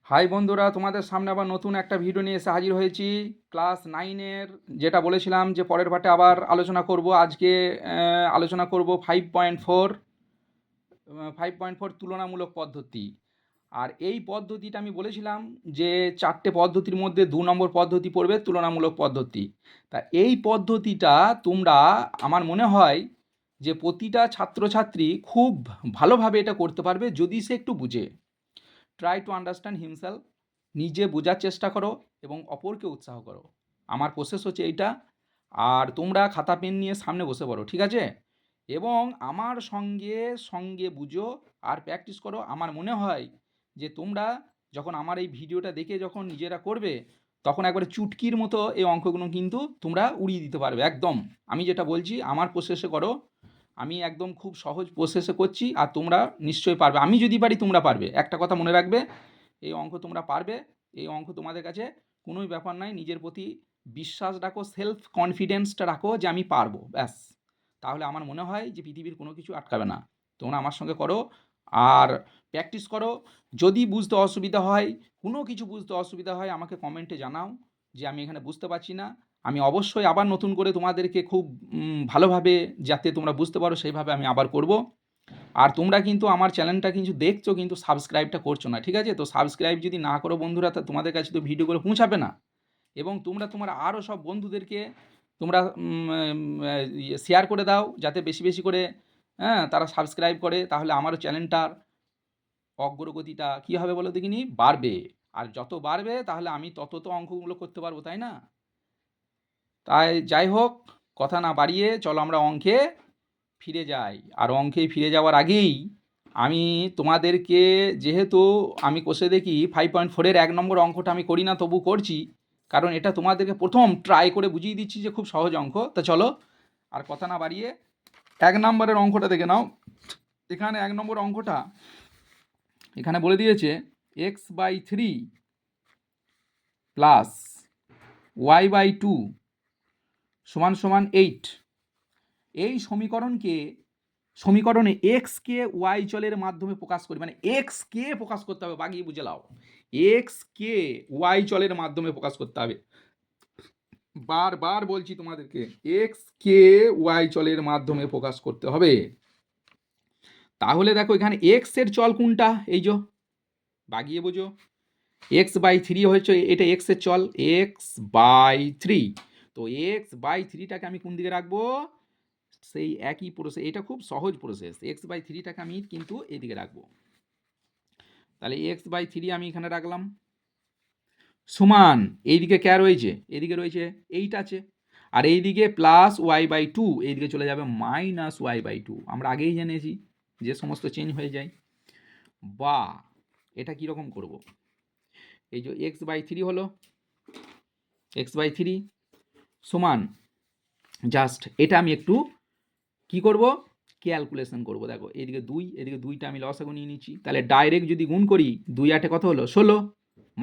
High বন্ধুরা, তোমাদের সামনে আবার নতুন একটা ভিডিও নিয়ে এসে হাজির হয়েছি। ক্লাস নাইনের যেটা বলেছিলাম যে পরের পার্টে আবার আলোচনা করব। আজকে আলোচনা করব 5.4 5.4 তুলনামূলক পদ্ধতি। আর এই পদ্ধতিটা আমি বলেছিলাম যে চারটে পদ্ধতির মধ্যে 2 নম্বর পদ্ধতি পড়বে তুলনামূলক পদ্ধতি। তা এই পদ্ধতিটা তোমরা, আমার মনে হয় যে প্রতিটা ছাত্রছাত্রী খুব ভালোভাবে এটা করতে পারবে যদি সে একটু বুঝে। Try to understand himself. নিজে বোঝার চেষ্টা করো এবং অপরকে উৎসাহ করো। আমার প্রসেস হচ্ছে এইটা। আর তোমরা খাতা পেন নিয়ে সামনে বসে পড়ো, ঠিক আছে? এবং আমার সঙ্গে সঙ্গে বুঝো আর প্র্যাকটিস করো। আমার মনে হয় যে তোমরা যখন আমার এই ভিডিওটা দেখে যখন নিজেরা করবে, তখন একবারে চুটকির মতো এই অঙ্কগুলো কিন্তু তোমরা উড়িয়ে দিতে পারবে একদম। আমি যেটা বলছি আমার প্রসেসে করো। আমি একদম খুব সহজ প্রসেসে করছি আর তোমরা নিশ্চয়ই পারবে। আমি যদি পারি তোমরা পারবে। একটা কথা মনে রাখবে, এই অঙ্ক তোমরা পারবে। এই অঙ্ক তোমাদের কাছে কোনোই ব্যাপার নাই। নিজের প্রতি বিশ্বাস রাখো, সেলফ কনফিডেন্সটা রাখো যে আমি পারবো, ব্যাস। তাহলে আমার মনে হয় যে পৃথিবীর কোনো কিছু আটকাবে না। তোমরা আমার সঙ্গে করো আর প্র্যাকটিস করো। যদি বুঝতে অসুবিধা হয়, কোনো কিছু বুঝতে অসুবিধা হয়, আমাকে কমেন্টে জানাও যে আমি এখানে বুঝতে পারছি না। আমি অবশ্যই আবার নতুন করে তোমাদেরকে খুব ভালোভাবে, যাতে তোমরা বুঝতে পারো সেইভাবে আমি আবার করব। আর তোমরা কিন্তু আমার চ্যানেলটা কিন্তু দেখছো, কিন্তু সাবস্ক্রাইবটা করছো না, ঠিক আছে? তো সাবস্ক্রাইব যদি না করো বন্ধুরা, তা তোমাদের কাছে তো ভিডিওগুলো পৌঁছাবে না। এবং তোমরা তোমার আরও সব বন্ধুদেরকে তোমরা শেয়ার করে দাও, যাতে বেশি বেশি করে তারা সাবস্ক্রাইব করে। তাহলে আমারও চ্যানেলটার অগ্রগতিটা কী হবে বলো দেখিনি, বাড়বে। আর যত বাড়বে তাহলে আমি তত তো অঙ্কগুলো করতে পারবো, তাই না? তাই যাই হোক, কথা না বাড়িয়ে চলো আমরা অঙ্কে ফিরে যাই। আর অঙ্কে ফিরে যাওয়ার আগেই আমি তোমাদেরকে, যেহেতু আমি কষে দেখি 5.4-এর 1 নম্বর অঙ্কটা আমি করি না, তবু করছি, কারণ এটা তোমাদেরকে প্রথম ট্রাই করে বুঝিয়ে দিচ্ছি যে খুব সহজ অঙ্ক। তা চলো আর কথা না বাড়িয়ে 1 নম্বরের অঙ্কটা দেখে নাও। এখানে 1 নম্বর অঙ্কটা এখানে বলে দিয়েছে x/3 প্লাস y/2 সমান সমান 8। এই সমীকরণে এক্সকে ওয়াই চলের মাধ্যমে প্রকাশ করি, মানে এক্সকে প্রকাশ করতে হবে, বাগিয়ে বুঝে লাও। এক্সকে ওয়াই চলের মাধ্যমে প্রকাশ করতে হবে। বারবার বলছি তোমাদেরকে, এক্সকে ওয়াই চলের মাধ্যমে প্রকাশ করতে হবে। তাহলে দেখো এখানে এক্স এর চল কোনটা, এই যে বাগিয়ে বোঝো। x/3 হয়েছে, এটা এক্স এর চল, x/3। তো x/3টাকে আমি কোন দিকে রাখবো, সেই একই প্রসেস। এটা খুব সহজ প্রসেস। x/3টাকে আমি কিন্তু এদিকে রাখবো। তাহলে x/3 আমি এখানে রাখলাম, সমান এইদিকে কে রয়েছে, এদিকে রয়েছে 8 আছে। আর এইদিকে প্লাস y/2, এইদিকে চলে যাবে মাইনাস y/2। আমরা আগেই জেনেছি যে সমস্ত চেঞ্জ হয়ে যায়। বা এটা কীরকম করব, এই যে x/3 হলো, x/3 সমান জাস্ট এটা আমি একটু কি করব, ক্যালকুলেশন করব। দেখো এদিকে 2, এদিকে 2টা আমি লসাগু নিয়ে নিচ্ছি। তাহলে ডাইরেক্ট যদি গুণ করি, 2 8 কত হলো 16,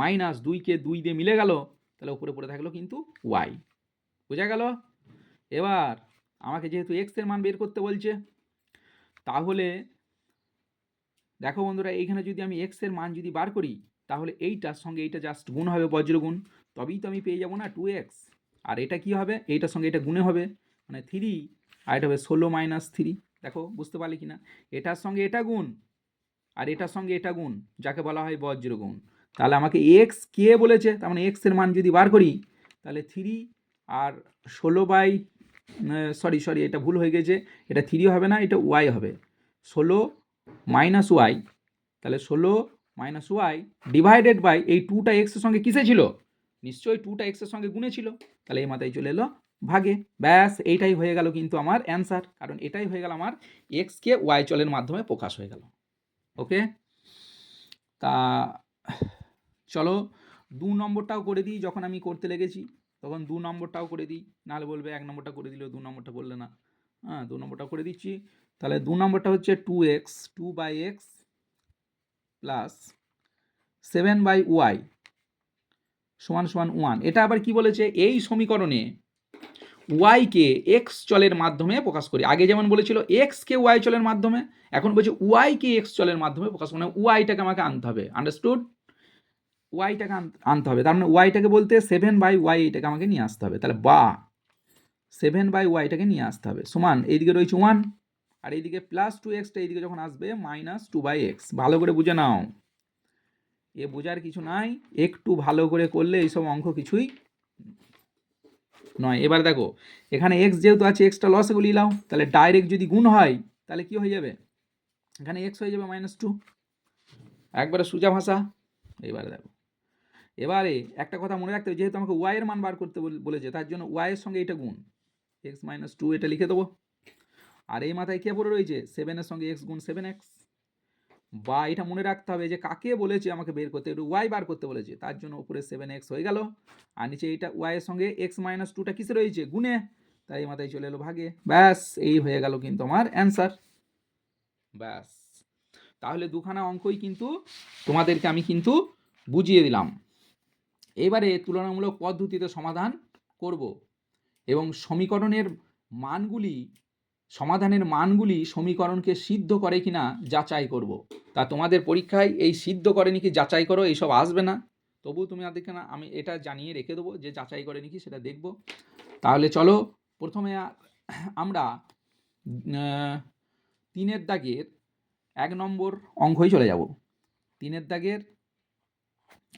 মাইনাস 2কে 2 দিয়ে মিলে গেল, তাহলে উপরে পড়ে থাকলো কিন্তু y। বোঝা গেল? এবার আমাকে যেহেতু এক্স এর মান বের করতে বলছে, তাহলে দেখো বন্ধুরা, এইখানে যদি আমি এক্স এর মান যদি বার করি, তাহলে এইটার সঙ্গে এইটা জাস্ট গুণ হবে, বজ্রগুণ। তবেই তো আমি পেয়ে যাবো না 2x। আর এটা কি হবে, এইটার সঙ্গে এটা গুণে হবে, মানে 3, আর এটা হবে 16 মাইনাস 3। দেখো বুঝতে পারলে কিনা, এটার সঙ্গে এটা গুণ আর এটার সঙ্গে এটা গুণ, যাকে বলা হয় বজ্রগুণ। তাহলে আমাকে এক্স কে বলেছে, তার মানে এক্স এর মান যদি বার করি, তাহলে 3 আর 16 সরি এটা ভুল হয়ে গেছে, এটা 3 হবে না, এটা ওয়াই হবে। 16 মাইনাস ওয়াই, তাহলে 16 মাইনাস ওয়াই ডিভাইডেড বাই এই 2টা এক্সের সঙ্গে কিসে ছিল, নিশ্চয়ই 2টা এক্সের সঙ্গে গুণে ছিল। তাহলে এই মাথায় চলে এলো ভাগে, ব্যাস এইটাই হয়ে গেল কিন্তু আমার অ্যান্সার। কারণ এটাই হয়ে গেল আমার এক্সকে ওয়াই চলের মাধ্যমে প্রকাশ হয়ে গেল। ওকে, তা চলো 2 নম্বরটাও করে দিই। যখন আমি করতে লেগেছি তখন 2 নম্বরটাও করে দিই, নাহলে বলবে 1 নম্বরটা করে দিলেও 2 নম্বরটা করলে না। 2 নম্বরটা করে দিচ্ছি। তাহলে 2 নম্বরটা হচ্ছে 2x 2/x প্লাস 7/y সমান সমান 1। এটা আবার কি বলেছে, এই সমীকরণে ওয়াইকে এক্স চলের মাধ্যমে প্রকাশ করি। আগে যেমন বলেছিল এক্সকে ওয়াই চলের মাধ্যমে, এখন বলছে ওয়াইকে এক্স চলের মাধ্যমে প্রকাশ, মানে ওয়াইটাকে আমাকে আনতে হবে। আন্ডারস্টুড? ওয়াইটাকে আনতে হবে, তার মানে ওয়াইটাকে বলতে 7/y এটাকে আমাকে নিয়ে আসতে হবে, তাহলে বা 7/yটাকে নিয়ে আসতে হবে সমান এইদিকে রয়েছে 1 আর এইদিকে +2xটা এইদিকে যখন আসবে -2/x। ভালো করে বুঝে নাও, এ বোঝার কিছু নাই, একটু ভালো করে করলে এইসব অঙ্ক কিছুই নয়। এবার দেখো এখানে x যেহেতু আছে, এক্সটা লসে গুলিয়ে নাও, তাহলে ডাইরেক্ট যদি গুণ হয় তাহলে কি হয়ে যাবে, এখানে x হয়ে যাবে -2, একবারে সোজা ভাষা। এবারে দেখো, এবারে একটা কথা মনে রাখতে হবে, যেহেতু আমাকে y এর মান বার করতে বলেছে, তার জন্য y এর সঙ্গে এটা গুণ x - 2 এটা লিখে দেবো। আর এই মাথায় কে পড়ে রয়েছে 7 এর সঙ্গে x গুণ 7x, বা এটা মনে রাখতে হবে যে কাকে বলেছে আমাকে বের করতে, একটু y বার করতে বলেছে, তার জন্য উপরে 7x হয়ে গেল, আর নিচে এইটা y এর সঙ্গে x - 2টা কিসে রয়েছে, গুণে, তাই এই মাথায় চলে এলো ভাগে। ব্যাস এই হয়ে গেল কিন্তু আমার অ্যান্সার। ব্যাস, তাহলে দুখানা অঙ্কই কিন্তু তোমাদেরকে আমি কিন্তু বুঝিয়ে দিলাম। এবারে তুলনামূলক পদ্ধতিতে সমাধান করব এবং সমীকরণের মানগুলি, সমাধানের মানগুলি সমীকরণকে সিদ্ধ করে কিনা যাচাই করব। তা তোমাদের পরীক্ষায় এই সিদ্ধ করেনি কি যাচাই করো এইসব আসবে না, তবু তুমি দেখে না, আমি এটা জানিয়ে রেখে দেবো যে যাচাই করেনি কি সেটা দেখব। তাহলে চলো প্রথমে আমরা 3-এর দাগের 1 নম্বর অঙ্কই চলে যাব। 3-এর দাগের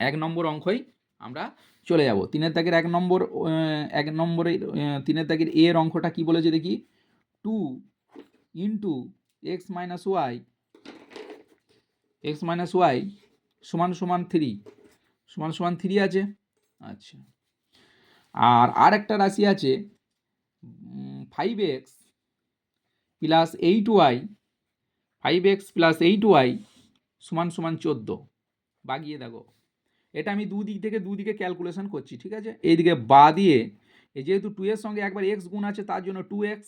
1 নম্বর অঙ্কই আমরা চলে যাব। 3-এর দাগের 1 নম্বরে 3-এর দাগের এর অঙ্কটা কি বলেছে দেখি, 2 ইন্টু x মাইনাস ওয়াই সমান সমান 3 আছে। আচ্ছা, আর একটা রাশি আছে 5x প্লাস 8y সমান 14। বাগিয়ে দেখো, এটা আমি দুদিকে ক্যালকুলেশন করছি, ঠিক আছে। এইদিকে বা দিয়ে, এই যেহেতু 2 এর সঙ্গে একবার x গুণ আছে তার জন্য 2x,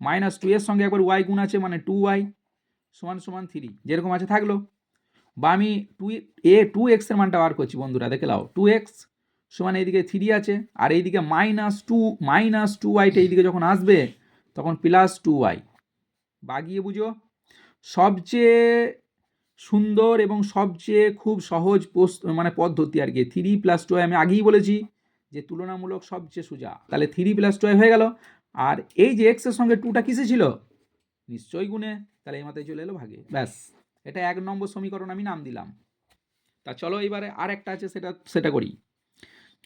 মাইনাস 2 এর সঙ্গে একবার y গুণ আছে মানে 2y সমান 3, যেরকম আছে থাকলো। বা আমি 2x এর মানটা বার করছি বন্ধুরা, দেখে নাও, 2x সমান এইদিকে 3 আছে, আর এইদিকে -2y এইদিকে যখন আসবে তখন +2y। বাগিয়ে বুঝো, সবচেয়ে সুন্দর এবং সবচেয়ে খুব সহজ পদ্ধতি আর কি 3 + 2y। আমি আগেই বলেছি যে তুলনামূলক সবচেয়ে সোজা, তাহলে 3 + 2y হয়ে গেল। আর এই যে x এর সঙ্গে 2টা কিসে ছিল, নিশ্চয়ই গুণে, তাহলে এই মাথায় চলে এলো ভাগে। ব্যাস, এটা 1 নম্বর সমীকরণ আমি নাম দিলাম। তা চলো এবারে আর একটা আছে, সেটা করি।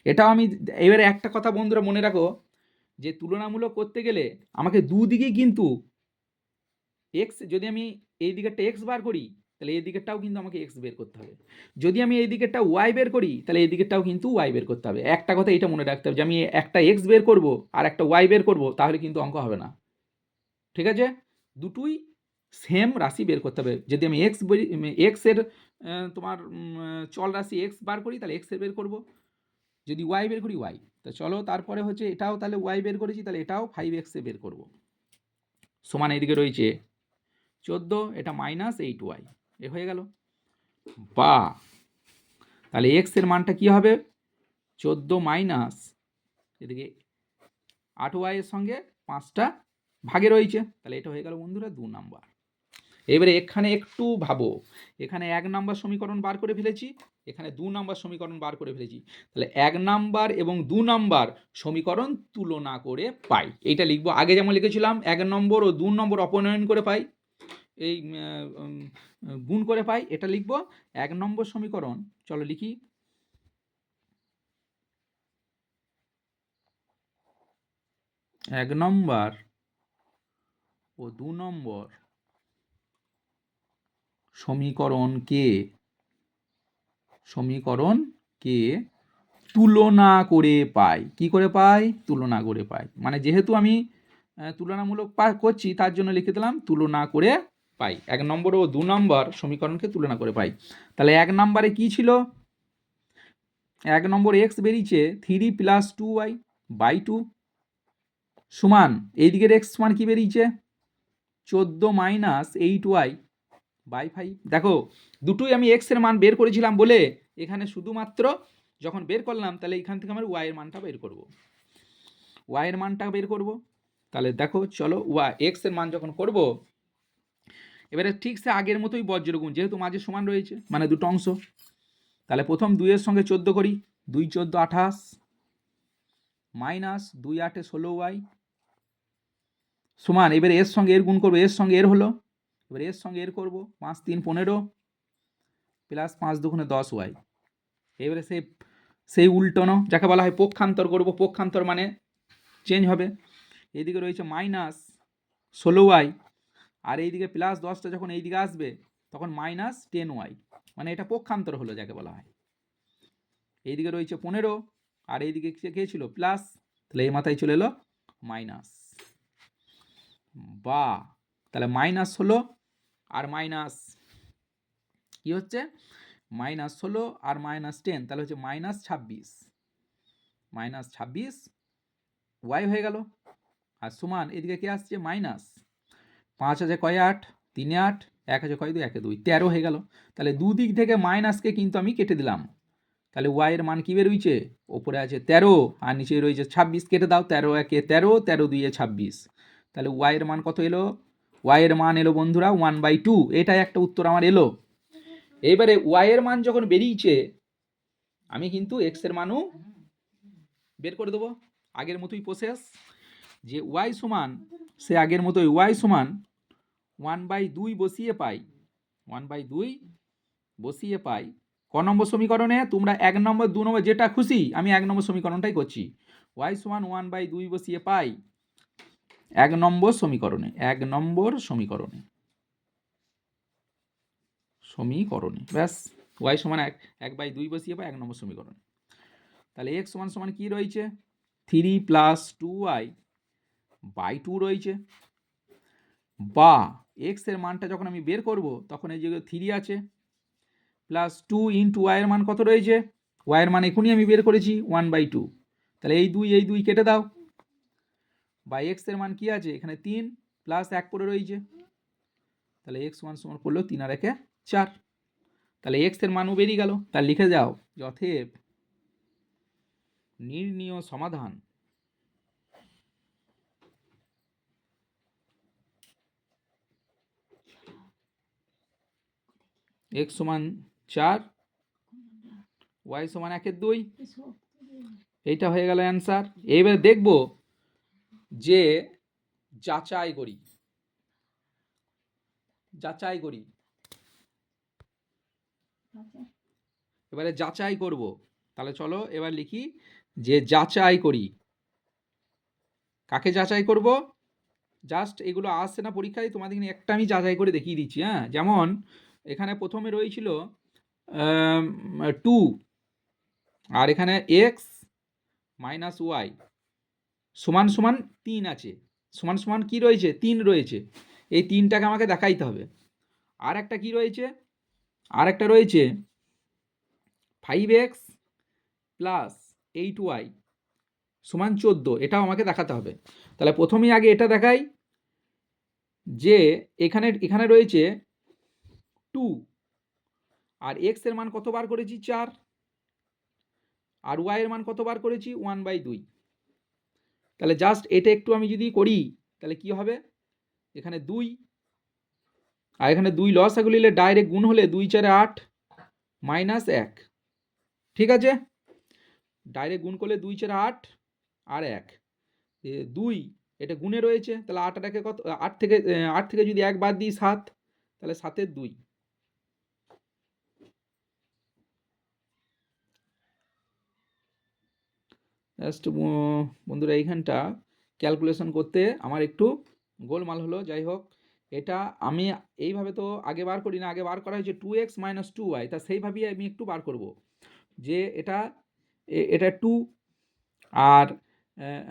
এটাও আমি, এবারে একটা কথা বন্ধুরা মনে রাখো, যে তুলনামূলক করতে গেলে আমাকে দুদিকেই কিন্তু এক্স, যদি আমি এই দিকেরটা এক্স বার করি তাহলে এই দিকেরটাও কিন্তু আমাকে এক্স বের করতে হবে, যদি আমি এই দিকেরটা ওয়াই বের করি তাহলে এই দিকেরটাও কিন্তু ওয়াই বের করতে হবে। একটা কথা এটা মনে রাখতে হবে যে আমি একটা এক্স বের করব আর একটা ওয়াই বের করব, তাহলে কিন্তু অঙ্ক হবে না, ঠিক আছে। দুটোই সেম রাশি বের করতে হবে। যদি আমি এক্স এর তোমার চল রাশি এক্স বার করি তাহলে এক্স এর বের করব, যদি ওয়াই বের করি ওয়াই। তো চলো তারপরে হচ্ছে এটাও তাহলে ওয়াই বের করেছি, তাহলে এটাও 5x এ বের করব, সমান এইদিকে রয়েছে 14, এটা -8y এ হয়ে গেল। বা তাহলে x এর মানটা কি হবে, 14 মাইনাস এদিকে 8y এর সঙ্গে 5টা ভাগে রয়েছে, তাহলে এটা হয়ে গেল বন্ধুরা 2 নাম্বার। এবারে এখানে একটু ভাবো, এখানে 1 নাম্বার সমীকরণ বার করে ফেলেছি, এখানে 2 নাম্বার সমীকরণ বার করে ফেলেছি, তাহলে 1 নাম্বার এবং 2 নাম্বার সমীকরণ তুলনা করে পাই। এইটা লিখবো, আগে যেমন লিখেছিলাম 1 নম্বর ও 2 নম্বর অপনয়ন করে পাই, এই গুণ করে পাই, এটা লিখব 1 নম্বর সমীকরণ। চলো লিখি, এক নম্বর ও 2 নম্বর সমীকরণকে তুলনা করে পাই। কি করে পাই, তুলনা করে পাই, মানে যেহেতু আমি তুলনামূলক করছি তার জন্য লিখে দিলাম তুলনা করে পাই। 1 নম্বর ও 2 নম্বর সমীকরণকে তুলনা করে পাই। তাহলে 1 নম্বরে কি ছিল, 1 নম্বর এক্স বেরিয়েছে 3 + 2y/2 সমান এইদিকের এক্স মান কি বেরিয়েছে 14 - 8y/5। দেখো দুটোই আমি এক্স এর মান বের করেছিলাম বলে এখানে শুধুমাত্র যখন বের করলাম তাহলে এখান থেকে আমরা ওয়াই এর মানটা বের করব। তাহলে দেখো চলো এক্স এর মান যখন করব, এবারে ঠিক সে আগের মতোই বজ্রগুণ, যেহেতু মাঝে সমান রয়েছে মানে দুটো অংশ, তাহলে প্রথম 2-এর সঙ্গে 14 করি, 2 14 28 মাইনাস 2 8 16y সমান, এবার এর সঙ্গে এর গুণ করবো, এর সঙ্গে এর হলো, এবার এর সঙ্গে এর করবো, 5 3 15 প্লাস 5 2 10y। এবারে সেই উল্টানো যাকে বলা হয় পক্ষান্তর করব, পক্ষান্তর মানে চেঞ্জ হবে, এইদিকে রয়েছে মাইনাস 16y আর এইদিকে প্লাস 10টা যখন এইদিকে আসবে তখন মাইনাস 10y, মানে এটা পক্ষান্তর হলো যাকে বলা হয়। এইদিকে রয়েছে 15 আর এইদিকে কে ছিল প্লাস, তাহলে এই মাথায় চলে এলো মাইনাস, বা তাহলে মাইনাস হলো আর মাইনাস কি হচ্ছে মাইনাস 16 আর মাইনাস 10, তাহলে হচ্ছে মাইনাস 26, মাইনাস 26 ওয়াই হয়ে গেল। আর সমান এদিকে কি আসছে মাইনাস 5 আছে কয় 8 3 8 1 আছে কয় 2 1 2 13 হয়ে গেল। তাহলে দুদিক থেকে মাইনাসকে কিন্তু আমি কেটে দিলাম, তাহলে ওয়াই এর মান কি বেরোইছে, ওপরে আছে 13 আর নিচে রয়েছে 26, কেটে দাও, 13 1 13 13 2 26, তাহলে ওয়াই এর মান কত এলো, ওয়াই এর মান এলো বন্ধুরা 1/2, এটাই একটা উত্তর আমার এলো। এইবারে ওয়াই এর মান যখন বেরিয়েছে আমি কিন্তু এক্স এর মানও বের করে দেবো, আগের মতোই প্রসেস, যে ওয়াই সমান সে আগের মতোই ওয়াই সমান 1/2 বসিয়ে পাই, 1/2 বসিয়ে পাই ক নম্বর সমীকরণে, তোমরা 1 নম্বর 2 নম্বর যেটা খুশি, আমি 1 নম্বর সমীকরণটাই করছি, ওয়াই সমান 1/2 বসিয়ে পাই 1 নম্বর সমীকরণে, 1 নম্বর সমীকরণে, সমীকরণে ব্যাস ওয়াই সমান 1/2 বসিয়ে পাই 1 নম্বর সমীকরণে। তাহলে এক্স সমান সমান কি রয়েছে 3 + 2y/2 রয়েছে, বা এক্স এর মানটা যখন আমি বের করব তখন এই জায়গায় 3 আছে প্লাস 2 ইন্টু ওয়াই এর মান কত রয়েছে, ওয়াই এর মান এখনই আমি বের করেছি 1/2, তাহলে এই 2 কেটে দাও, বা এক্স এর মান কি আছে এখানে 3 প্লাস 1 পড়ে রয়েছে, তাহলে এক্স মান সমান পড়লো 3 আর 1 4, তাহলে এক্স এর মানও বেরিয়ে গেল। তাহলে লিখে যাও অতএব নির্ণীয় সমাধান এক্স সমান 4 ওয়াই সমান 1/2, এইটা হয়ে গেল অ্যান্সার। এইবার দেখব যে যাচাই করি, যাচাই করি, এবারে যাচাই করব, তাহলে চলো এবার লিখি যে যাচাই করি, কাকে যাচাই করব, জাস্ট এগুলো আসছে না পরীক্ষায়, তোমাদের একটা আমি যাচাই করে দেখিয়ে দিচ্ছি। হ্যাঁ, যেমন এখানে প্রথমে রয়েছিল 2 আর এখানে এক্স মাইনাস ওয়াই সমান সমান 3 আছে, সমান সমান কি রয়েছে 3 রয়েছে, এই 3টাকে আমাকে দেখাইতে হবে। আর একটা কি রয়েছে, আর একটা রয়েছে 5x + 8y সমান 14, এটাও আমাকে দেখাতে হবে। তাহলে প্রথমেই আগে এটা দেখাই যে এখানে রয়েছে 2 আর x এর মান কত বার করেছি 4 আর y এর মান কত বার করেছি 1/2, তাহলে জাস্ট এটা একটু আমি যদি করি তাহলে কি হবে, এখানে 2 আর এখানে 2 লসাগু নিলে ডাইরেক্ট গুণ হলে 2 4 8 মাইনাস 1, ঠিক আছে, ডাইরেক্ট গুণ করলে 2 4 8 আর 1 2, এটা গুণে রয়েছে, তাহলে 8 আর 1 কত, 8 থেকে যদি 1 বাদ দিই 7, তাহলে 7 2, জাস্ট বন্ধুরা এইখানটা ক্যালকুলেশন করতে আমার একটু গোলমাল হলো, যাই হোক এটা আমি এইভাবে তো আগে বার করি না, আগে বার করা হয়েছে 2x - 2y, তা সেইভাবেই আমি একটু বার করব যে এটা 2 আর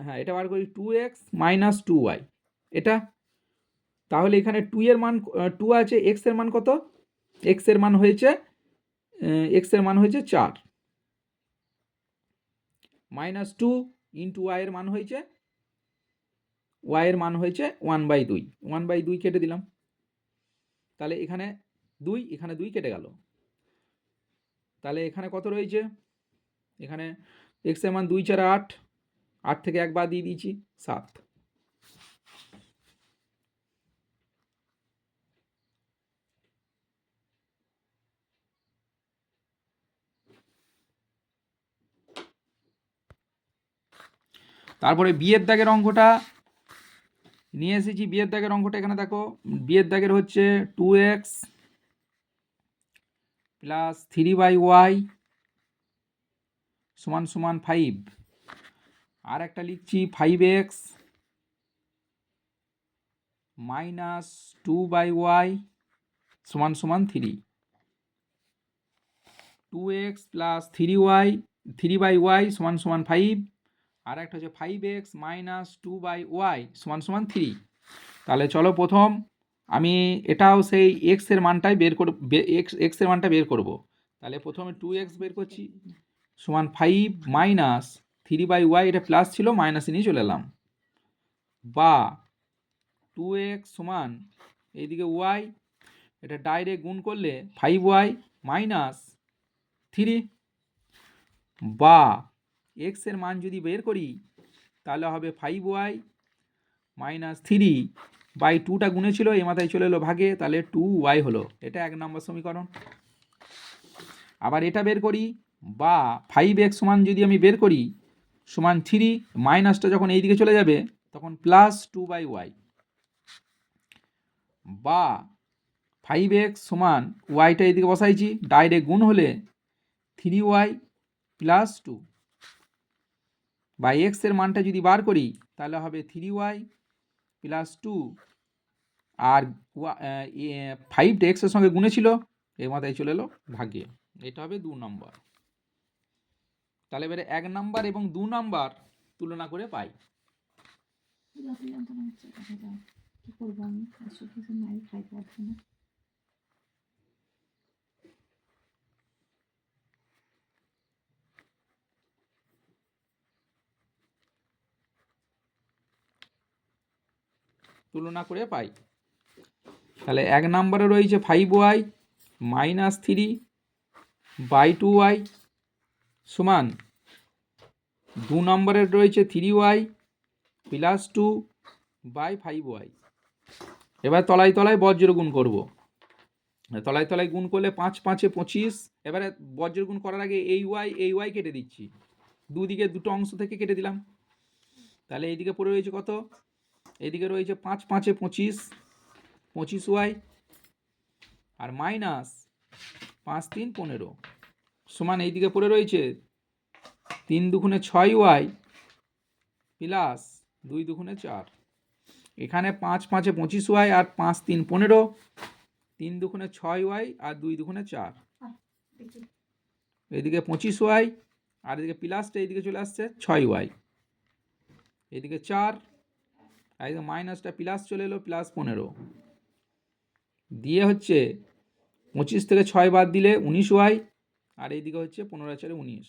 হ্যাঁ এটা বার করি 2x - 2y এটা, তাহলে এখানে 2 এর মান 2 আছে, x এর মান কত, x এর মান হয়েছে 4 -2 ইন্টু y এর মান হয়েছে, y এর মান হয়েছে 1/2, 1/2 কেটে দিলাম, তাহলে এখানে 2 এখানে 2 কেটে গেল, তাহলে এখানে কত রয়েছে, এখানে x এর মান 2 4 8, 8 থেকে 1 বাদ দিয়ে দিয়েছি 7, তারপরে বিয়ের দাগের অঙ্কটা নিয়ে এসেছি। বিয়ের দাগের অঙ্কটা এখানে দেখো, বিয়ের দাগের হচ্ছে 2x প্লাস 3y সমান সমান 5। আর একটা লিখছি 5x মাইনাস 2y সমান সমান 3। 2x প্লাস 3y সমান সমান 5। আর একটা হচ্ছে 5x মাইনাস 2y সমান সমান 3। তাহলে চলো প্রথম আমি এটাও সেই এক্স এর মানটাই বের করব, এক্স এর মানটা বের করব। তাহলে প্রথমে 2x বের করছি সমান 5 মাইনাস 3y, এটা প্লাস ছিল মাইনাসে নিয়ে চলে এলাম, বা 2x সমান এইদিকে y, এটা ডাইরেক্ট গুণ করলে 5y মাইনাস 3, বা x এর মান যদি বের করি তাহলে হবে 5y মাইনাস 3/2টা গুণে ছিল, এই মাথায় চলে এলো ভাগে, তাহলে 2y হলো। এটা 1 নম্বর সমীকরণ। আবার এটা বের করি, বা 5x সমান যদি আমি বের করি সমান 3, মাইনাসটা যখন এই দিকে চলে যাবে তখন প্লাস 2/y, বা 5x সমান ওয়াইটা এইদিকে বসাইছি, ডাইরেক্ট গুণ হলে 3y প্লাস 2, বা x এর মানটা যদি বার করি তাহলে হবে 3y প্লাস 2, আর 5টা x এর সঙ্গে গুণে ছিল, এর মাথায় চলে এলো ভাগে। এটা হবে 2 নম্বর। তাহলে এবারে 1 নম্বর এবং 2 নম্বর তুলনা করে পাই। তুলনা করে পাই। তাহলে 1 নম্বরে রয়েছে 5y মাইনাস 3/2y সমান 2 নম্বরে রয়েছে 3y প্লাস 2/5y। এবার তলায় তলায় বজ্র গুণ করব। তলায় তলায় গুণ করলে 5 5 25। এবারে বজ্র গুণ করার আগে এই y কেটে দিচ্ছি, দুদিকে দুটো অংশ থেকে কেটে দিলাম। তাহলে এইদিকে পড়ে রয়েছে কত, এইদিকে রয়েছে 5 5 25, 25y, আর মাইনাস 5 3 15 সমান এইদিকে পড়ে রয়েছে 3 দুগুণে 6y প্লাস 2 দুগুণে 4। এখানে 5 5 25y আর 5 3 15, 3 দুগুণে 6y আর 2 দুগুণে 4, এদিকে 25y আর এদিকে প্লাসটা এইদিকে চলে আসছে 6y, এদিকে 4 আর এদিকে মাইনাসটা প্লাস চলে এলো প্লাস 15, দিয়ে হচ্ছে 25 থেকে 6 বাদ দিলে 19y, আর এইদিকে হচ্ছে 15 4 19।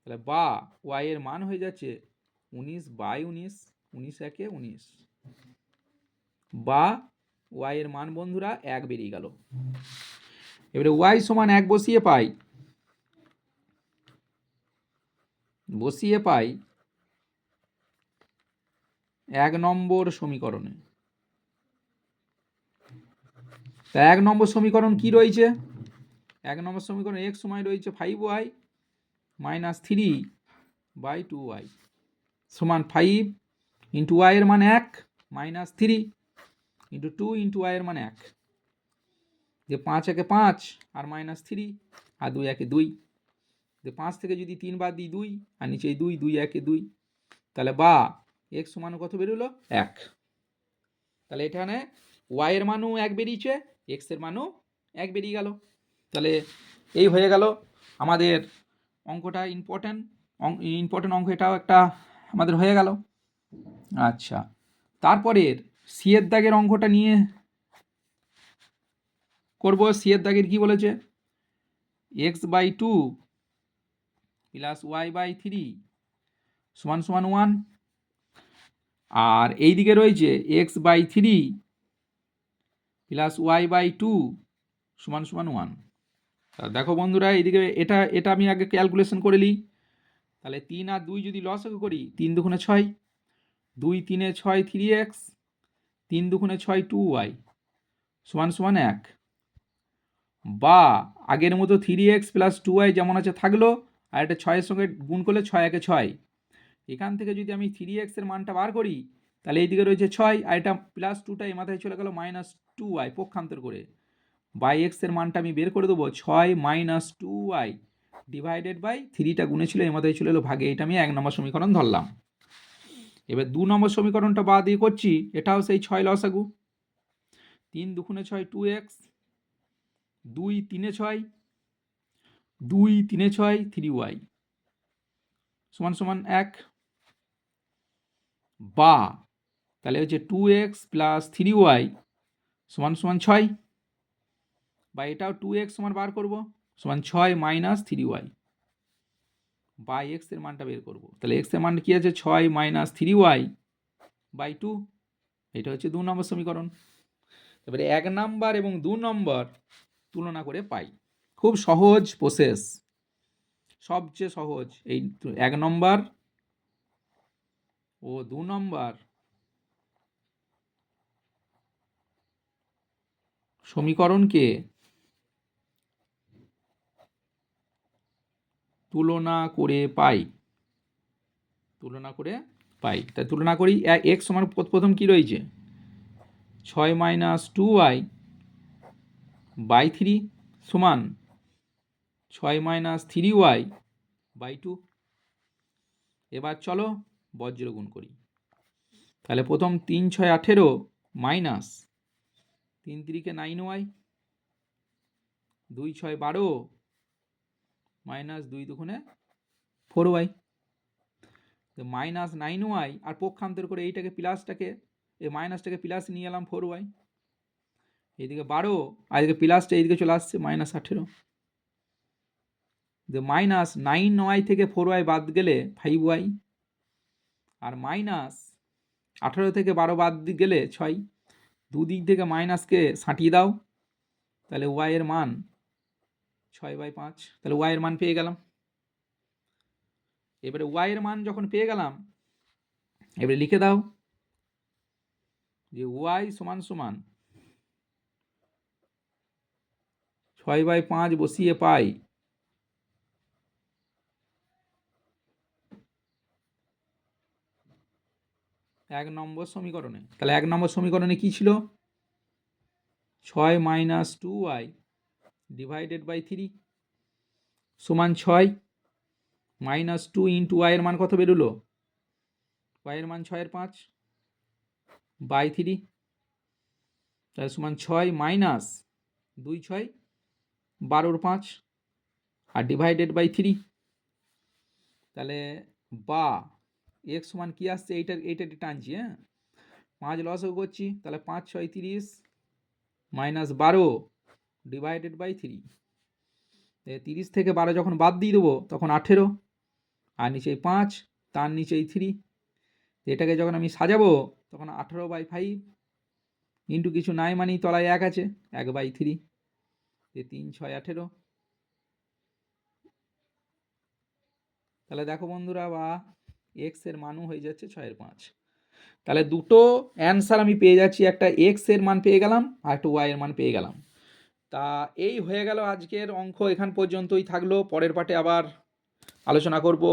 তাহলে বা y এর মান হয়ে যাচ্ছে 19/19, 19 একে 19, বা y এর মান বন্ধুরা 1 বেরিয়ে গেল। এবারে y সমান 1 বসিয়ে পাই 1 নম্বর সমীকরণে। তা 1 নম্বর সমীকরণ কি রয়েছে? 1 নম্বর সমীকরণ x সমান রয়েছে 5y মাইনাস 3/2y সমান 5 ইন্টু y এর মান 1 মাইনাস 3 ইন্টু 2 ইন্টু y এর মান 1, যে 5 একে 5 আর মাইনাস 3 আর 2 একে 2, যে 5 থেকে যদি 3 বাদ দিই 2, আর নিচে 2 2 একে 2, তাহলে বা x সমান কত বেরোলো 1। তাহলে এখানে y এর মানও 1 বেরিয়েছে, x এর মানও 1 বেরিয়ে গেল। তাহলে এই হয়ে গেল আমাদের অঙ্কটা, ইম্পর্টেন্ট অঙ্ক এটাও একটা আমাদের হয়ে গেল। আচ্ছা, তারপরের সি এর দাগের অঙ্কটা নিয়ে করব। সি এর দাগের কি বলেছে, x/2 প্লাস y/3 সমান সমান 1, আর এই দিকে রয়েছে x/3 প্লাস y/2 সমান সমান 1। দেখো বন্ধুরা, এইদিকে এটা আমি আগে ক্যালকুলেশন করে নিই। তাহলে 3 আর 2 যদি লসাগু করি, 3 দুগুণে 6, 2 3 6 3x, 3 দুগুণে 6 2y সমান সমান 1, বা আগের মতো 3x প্লাস 2y যেমন আছে থাকলো, আর এটা 6 এর সঙ্গে গুণ করলে 6 একে 6, এখান থেকে যদি আমি 3x এর মানটা বার করি তাহলে এইদিকে রয়েছে 6 আর এটা প্লাস 2টা এই মাথায় চলে গেল -2y পক্ষান্তর করে বাই x এর মানটা আমি বের করে দেবো 6 - 2y ডিভাইডেড বাই 3টা গুণে ছিল এই মাথায় চলে এলো ভাগে। এটা আমি 1 নম্বর সমীকরণ ধরলাম। এবার 2 নম্বর সমীকরণটা বাদ দিয়ে করছি, এটাও সেই 6 লসাগু। 3 দুগুণে 6 2x, 2 3 6, 2 3 6 3y সমান সমান 1 বা তাহলে হচ্ছে 2x প্লাস 3y সমান সমান 6 বা এটাও 2x সমান বার করবো সমান 6 মাইনাস 3y বাই এক্স এর মানটা বের করবো। তাহলে এক্স এর মান কি আছে 6 মাইনাস 3y বাই 2। এটা হচ্ছে 2 নম্বর সমীকরণ। এবারে 1 নাম্বার এবং 2 নম্বর তুলনা করে পাই। খুব সহজ প্রসেস, সবচেয়ে সহজ এই 1 নম্বর ও 2 নম্বর সমীকরণকে তুলনা করে পাই। তাই তুলনা করি। x সমান প্রথম কি রয়েছে 6 মাইনাস 2y বাই 3 সমান 6 মাইনাস 3y বাই 2। এবার চলো বজ্র গুণ করি। তাহলে প্রথম 3 6 18 minus 3 3 9y, 2 6 12 minus 2 2 4y, minus 9y আর পক্ষান্তর করে এইটাকে প্লাসটাকে এই মাইনাসটাকে প্লাস নিয়ে এলাম 4y, এইদিকে 12 আর এদিকে প্লাসটা এইদিকে চলে আসছে মাইনাস 18। মাইনাস 9y থেকে 4y বাদ গেলে 5y আর মাইনাস 18 থেকে 12 বাদ গেলে 6। দুদিক থেকে মাইনাসকে সাঁটিয়ে দাও তাহলে y এর মান 6/5। তাহলে y এর মান পেয়ে গেলাম। এবারে y এর মান যখন পেয়ে গেলাম এবারে লিখে দাও যে y সমান সমান 6/5 বসিয়ে পাই 1 নম্বর সমীকরণে। তাহলে 1 নম্বর সমীকরণে কি ছিল 6 মাইনাস 2y ডিভাইডেড বাই 3 সমান 6 মাইনাস 2 ইন্টু y এর মান কত বেরোলো y এর মান 6/5 বাই 3 তাহলে সমান 6 মাইনাস 2 6 12/5 আর ডিভাইডেড বাই 3। তাহলে বা x সমান কি আসছে এইটা টানছি, হ্যাঁ 5 লসও করছি তাহলে 5 6 30 মাইনাস 12 ডিভাইডেড বাই 3। 30 থেকে 12 যখন বাদ দিয়ে দেবো তখন 18 আর নিচে 5 তার নিচে 3। এটাকে যখন আমি সাজাবো তখন 18/5 ইন্টু কিছু নাই মানেই তলায় 1 আছে 1/3। 3 6 18। তাহলে দেখো বন্ধুরা বা x এর মানও হয়ে যাচ্ছে 6/5। তাহলে দুটো অ্যান্সার আমি পেয়ে যাচ্ছি, একটা x এর মান পেয়ে গেলাম আর একটা y এর মান পেয়ে গেলাম। তা এই হয়ে গেল আজকের অঙ্ক, এখান পর্যন্তই থাকলো। পরের পার্টে আবার আলোচনা করব।